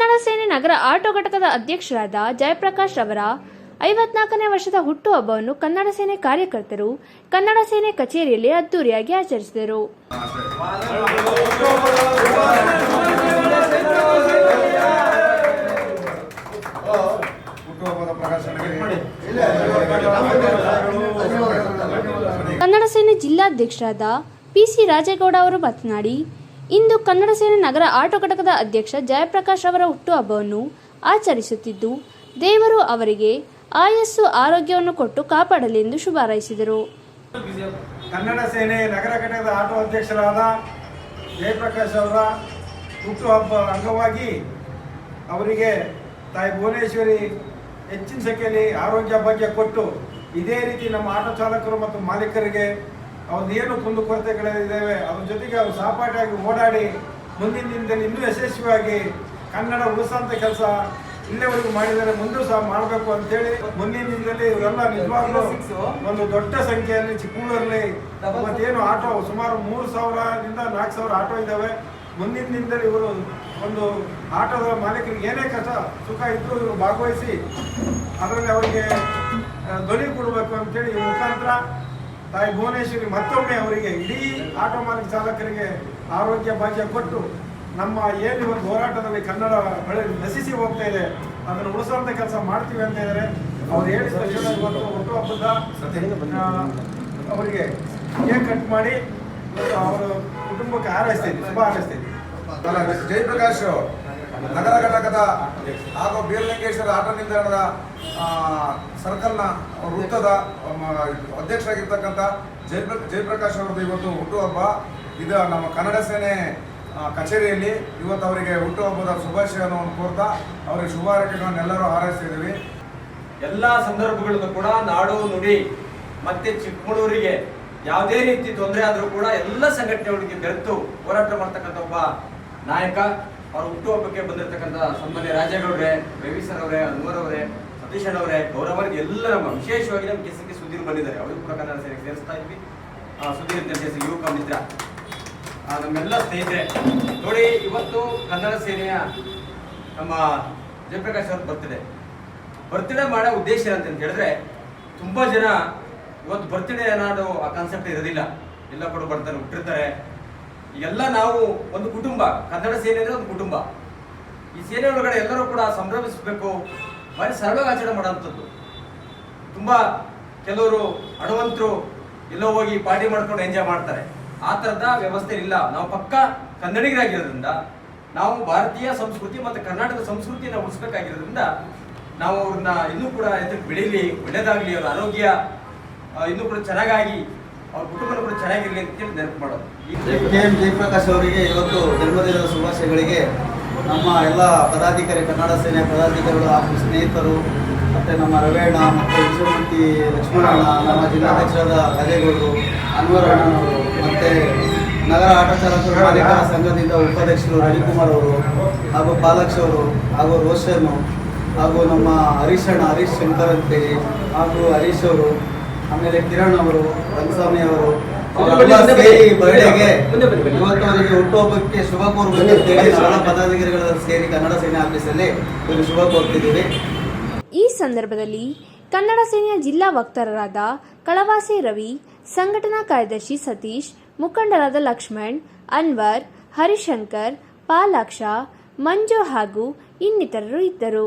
ಕನ್ನಡ ಸೇನೆ ನಗರ ಆಟೋ ಘಟಕದ ಅಧ್ಯಕ್ಷರಾದ ಜಯಪ್ರಕಾಶ್ ಅವರ 54ನೇ ವರ್ಷದ ಹುಟ್ಟುಹಬ್ಬವನ್ನು ಕನ್ನಡ ಸೇನೆ ಕಾರ್ಯಕರ್ತರು ಕನ್ನಡ ಸೇನೆ ಕಚೇರಿಯಲ್ಲಿ ಅದ್ದೂರಿಯಾಗಿ ಆಚರಿಸಿದರು. ಕನ್ನಡ ಸೇನೆ ಜಿಲ್ಲಾಧ್ಯಕ್ಷರಾದ ಪಿಸಿ ರಾಜೇಗೌಡ ಅವರು ಮಾತನಾಡಿ, ಇಂದು ಕನ್ನಡ ಸೇನೆ ನಗರ ಆಟೋ ಘಟಕದ ಅಧ್ಯಕ್ಷ ಜಯಪ್ರಕಾಶ್ ಅವರ ಹುಟ್ಟುಹಬ್ಬವನ್ನು ಆಚರಿಸುತ್ತಿದ್ದು, ದೇವರು ಅವರಿಗೆ ಆಯಸ್ಸು ಆರೋಗ್ಯವನ್ನು ಕೊಟ್ಟು ಕಾಪಾಡಲಿ ಎಂದು ಶುಭ ಹಾರೈಸಿದರು. ಕನ್ನಡ ಸೇನೆ ನಗರ ಘಟಕದ ಆಟೋ ಅಧ್ಯಕ್ಷರಾದ ಜಯಪ್ರಕಾಶ್ ಅವರ ಹುಟ್ಟುಹಬ್ಬ ಅಂಗವಾಗಿ ಅವರಿಗೆ ತಾಯಿ ಭುವನೇಶ್ವರಿ ಹೆಚ್ಚಿನ ಸಂಖ್ಯೆಯಲ್ಲಿ ಆರೋಗ್ಯ ಭಾಗ್ಯ ಕೊಟ್ಟು ಇದೇ ರೀತಿ ನಮ್ಮ ಆಟೋ ಚಾಲಕರು ಮತ್ತು ಮಾಲೀಕರಿಗೆ ಅವ್ರದ್ದೇನು ಕುಂದುಕೊರತೆಗಳಿದ್ದಾವೆ ಅದ್ರ ಜೊತೆಗೆ ಅವರು ಸಹಪಾಠಿಯಾಗಿ ಓಡಾಡಿ ಮುಂದಿನ ದಿನದಲ್ಲಿ ಇನ್ನೂ ಯಶಸ್ವಿಯಾಗಿ ಕನ್ನಡ ಉಳಿಸೋಂಥ ಕೆಲಸ ಇಲ್ಲಿವರೆಗೂ ಮಾಡಿದರೆ ಮುಂದೂ ಸಹ ಮಾಡಬೇಕು ಅಂತೇಳಿ ಮುಂದಿನ ದಿನದಲ್ಲಿ ಇವರೆಲ್ಲ ನಿಜವಾಗ್ಲೂ ಒಂದು ದೊಡ್ಡ ಸಂಖ್ಯೆಯಲ್ಲಿ ಚಿಕ್ಕಮಗಳೂರಲ್ಲಿ ಮತ್ತೇನು ಆಟೋ ಸುಮಾರು 3,000ದಿಂದ 4,000 ಆಟೋ ಇದ್ದಾವೆ. ಮುಂದಿನ ದಿನದಲ್ಲಿ ಇವರು ಒಂದು ಆಟೋದ ಮಾಲೀಕರಿಗೆ ಏನೇ ಕಷ್ಟ ಸುಖ ಇದ್ದು ಇವರು ಭಾಗವಹಿಸಿ ಅದರಲ್ಲಿ ಅವರಿಗೆ ಧ್ವನಿ ಕೊಡಬೇಕು ಅಂತೇಳಿ ಈ ಮುಖಾಂತರ ತಾಯಿ ಭುವನೇಶ್ವರಿ ಮತ್ತೊಮ್ಮೆ ಅವರಿಗೆ ಇಡೀ ಆಟೋ ಮಾಲೀಕ ಚಾಲಕರಿಗೆ ಆರೋಗ್ಯ ಭಾಗ್ಯ ಕೊಟ್ಟು ನಮ್ಮ ಏನು ಇವತ್ತು ಹೋರಾಟದಲ್ಲಿ ಕನ್ನಡ ಬೆಳೆ ನಶಿಸಿ ಹೋಗ್ತಾ ಇದೆ ಅದನ್ನು ಉಳಿಸುವಂಥ ಕೆಲಸ ಮಾಡ್ತೀವಿ ಅಂತ ಇದ್ದಾರೆ. ಅವ್ರು ಹೇಳಿದ ತಕ್ಷಣ ಇವತ್ತು ಹುಟ್ಟುಹಬ್ಬದ ಅವರಿಗೆ ಕೇಕ್ ಕಟ್ ಮಾಡಿ ಅವರ ಕುಟುಂಬಕ್ಕೆ ಹಾರೈಸ್ತಿದ್ವಿ, ಶುಭ ಹಾರೈಸ್ತಿದ್ವಿ. ಜಯಪ್ರಕಾಶ್ ನಗರ ಘಟಕದ ಹಾಗೂ ಬೀರಲಿಂಗೇಶ್ವರ ಆಟೋ ನಿಲ್ದಾಣದ ಸರ್ಕಲ್ನ ವೃತ್ತದ ಅಧ್ಯಕ್ಷರಾಗಿರ್ತಕ್ಕಂಥ ಜಯಪ್ರಕಾಶ್ ಅವರದ್ದು ಇವತ್ತು ಹುಟ್ಟುಹಬ್ಬ. ಇದು ನಮ್ಮ ಕನ್ನಡ ಸೇನೆ ಕಚೇರಿಯಲ್ಲಿ ಇವತ್ತು ಅವರಿಗೆ ಹುಟ್ಟುಹಬ್ಬದ ಶುಭಾಶಯವನ್ನು ಕೋರ್ತಾ ಅವರಿಗೆ ಶುಭ ಹಾರೈಕೆಗಳನ್ನೆಲ್ಲರೂ ಹಾರೈಸ್ತಿದ್ದೀವಿ. ಎಲ್ಲ ಸಂದರ್ಭಗಳಲ್ಲೂ ಕೂಡ ನಾಡು ನುಡಿ ಮತ್ತೆ ಚಿಕ್ಕಮಗಳೂರಿಗೆ ಯಾವುದೇ ರೀತಿ ತೊಂದರೆ ಆದರೂ ಕೂಡ ಎಲ್ಲ ಸಂಘಟನೆಗಳಿಗೆ ಬೆರೆತು ಹೋರಾಟ ಮಾಡ್ತಕ್ಕಂಥ ಒಬ್ಬ ನಾಯಕ. ಅವ್ರ ಹುಟ್ಟುಹಬ್ಬಕ್ಕೆ ಬಂದಿರತಕ್ಕಂಥ ಸನ್ಮಾನ್ಯ ರಾಜೇಗೌಡ್ರೆ, ರವಿ ಸರ್ ಅವರೇ, ಅನ್ವರ್ ಅವರೇ, ಸತೀಶ್ ಅವರೇ, ಗೌರವರಿಗೆ ಎಲ್ಲ ನಮ್ಮ ವಿಶೇಷವಾಗಿ ನಮ್ಮ ಕೆಸಿಗೆ ಸುಧೀರ್ ಬಂದಿದ್ದಾರೆ. ಅವರು ಕೂಡ ಕನ್ನಡ ಸೇನೆಗೆ ಸೇರಿಸ್ತಾ ಇದ್ವಿ. ಸುಧೀರ್ ಅಂತ ಯುವಕ ಮಿತ್ರ, ನಮ್ಮೆಲ್ಲ ಸ್ನೇಹಿತರೆ ನೋಡಿ, ಇವತ್ತು ಕನ್ನಡ ಸೇನೆಯ ನಮ್ಮ ಜಯಪ್ರಕಾಶ್ ಅವ್ರ ಬರ್ತ್ಡೇ ಮಾಡೋ ಉದ್ದೇಶ ಏನಂತ ಹೇಳಿದ್ರೆ, ತುಂಬಾ ಜನ ಇವತ್ತು ಬರ್ತ್ಡೇ ಅನ್ನೋದು ಆ ಕಾನ್ಸೆಪ್ಟ್ ಇರೋದಿಲ್ಲ. ಎಲ್ಲ ಕೂಡ ಬರ್ತಾರೆ, ಹುಟ್ಟಿರ್ತಾರೆ. ಎಲ್ಲ ನಾವು ಒಂದು ಕುಟುಂಬ, ಕನ್ನಡ ಸೇನೆ ಅಂದ್ರೆ ಒಂದು ಕುಟುಂಬ. ಈ ಸೇನೆ ಒಳಗಡೆ ಎಲ್ಲರೂ ಕೂಡ ಸಂಭ್ರಮಿಸಬೇಕು, ಭಾರಿ ಸರಳವಾಗಿ ಆಚರಣೆ ಮಾಡೋಂಥದ್ದು. ತುಂಬಾ ಕೆಲವರು ಹಣವಂತರು ಎಲ್ಲೋ ಹೋಗಿ ಪಾರ್ಟಿ ಮಾಡ್ಕೊಂಡು ಎಂಜಾಯ್ ಮಾಡ್ತಾರೆ. ಆ ಥರದ ವ್ಯವಸ್ಥೆ ಇಲ್ಲ. ನಾವು ಪಕ್ಕ ಕನ್ನಡಿಗರಾಗಿರೋದ್ರಿಂದ, ನಾವು ಭಾರತೀಯ ಸಂಸ್ಕೃತಿ ಮತ್ತು ಕರ್ನಾಟಕ ಸಂಸ್ಕೃತಿಯನ್ನು ಉಳಿಸ್ಬೇಕಾಗಿರೋದ್ರಿಂದ ನಾವು ಅವ್ರನ್ನ ಇನ್ನೂ ಕೂಡ ಎತ್ತಕ್ಕೆ ಬೆಳೀಲಿ, ಒಳ್ಳೇದಾಗಲಿ, ಅವ್ರ ಆರೋಗ್ಯ ಇನ್ನೂ ಕೂಡ ಚೆನ್ನಾಗಾಗಿ ಅವ್ರ ಕುಟುಂಬ ಕೂಡ ಚೆನ್ನಾಗಿರಲಿ ಅಂತೇಳಿ ನೆನಪು ಮಾಡೋದು. KM ಜಯಪ್ರಕಾಶ್ ಅವರಿಗೆ ಇವತ್ತು ಜನ್ಮದಿನದ ಶುಭಾಶಯಗಳಿಗೆ ನಮ್ಮ ಎಲ್ಲ ಪದಾಧಿಕಾರಿ, ಕನ್ನಡ ಸೇನೆಯ ಪದಾಧಿಕಾರಿಗಳು ಹಾಗೂ ಸ್ನೇಹಿತರು, ಮತ್ತು ನಮ್ಮ ರವೇಣ ಮತ್ತು ವಿಶ್ವಮೂರ್ತಿ ಲಕ್ಷ್ಮಣಣ್ಣ, ನಮ್ಮ ಜಿಲ್ಲಾಧ್ಯಕ್ಷರಾದ ರಾಜೇಗೌಡರು, ಅನ್ವರ್ ಅಣ್ಣನವರು, ಮತ್ತು ನಗರ ಆಟೋ ಚಾಲಕರ ಮಾಲೀಕರ ಸಂಘದಿಂದ ಉಪಾಧ್ಯಕ್ಷರು ರವಿಕುಮಾರ್ ಅವರು, ಹಾಗೂ ಪಾಲಕ್ಷ ಅವರು, ಹಾಗೂ ರೋಷನ್, ಹಾಗೂ ನಮ್ಮ ಹರೀಶ್ ಶಂಕರ್ ಅಂತೇಳಿ, ಹಾಗೂ ಹರೀಶ್ ಅವರು, ಆಮೇಲೆ ಕಿರಣ್ ಅವರು, ರಂಗಸ್ವಾಮಿ ಅವರು, ಸೇರಿ ಬರ್ಡೇಗೆ ಇವತ್ತು ಅವರಿಗೆ ಹುಟ್ಟುಹಬ್ಬಕ್ಕೆ ಶುಭ ಕೋರಬೇಕಂತೇಳಿ ಎಲ್ಲ ಪದಾಧಿಕಾರಿಗಳ ಸೇರಿ ಕನ್ನಡ ಸೇನೆ ಆಫೀಸಲ್ಲಿ ಶುಭ ಕೋರ್ತಿದ್ದೀವಿ. ಈ ಸಂದರ್ಭದಲ್ಲಿ ಕನ್ನಡ ಸೇನೆಯ ಜಿಲ್ಲಾ ವಕ್ತಾರರಾದ ಕಳವಾಸಿ ರವಿ, ಸಂಘಟನಾ ಕಾರ್ಯದರ್ಶಿ ಸತೀಶ್, ಮುಖಂಡರಾದ ಲಕ್ಷ್ಮಣ್, ಅನ್ವರ್, ಹರಿಶಂಕರ್, ಪಾಲಾಕ್ಷ, ಮಂಜು ಹಾಗೂ ಇನ್ನಿತರರು ಇದ್ದರು.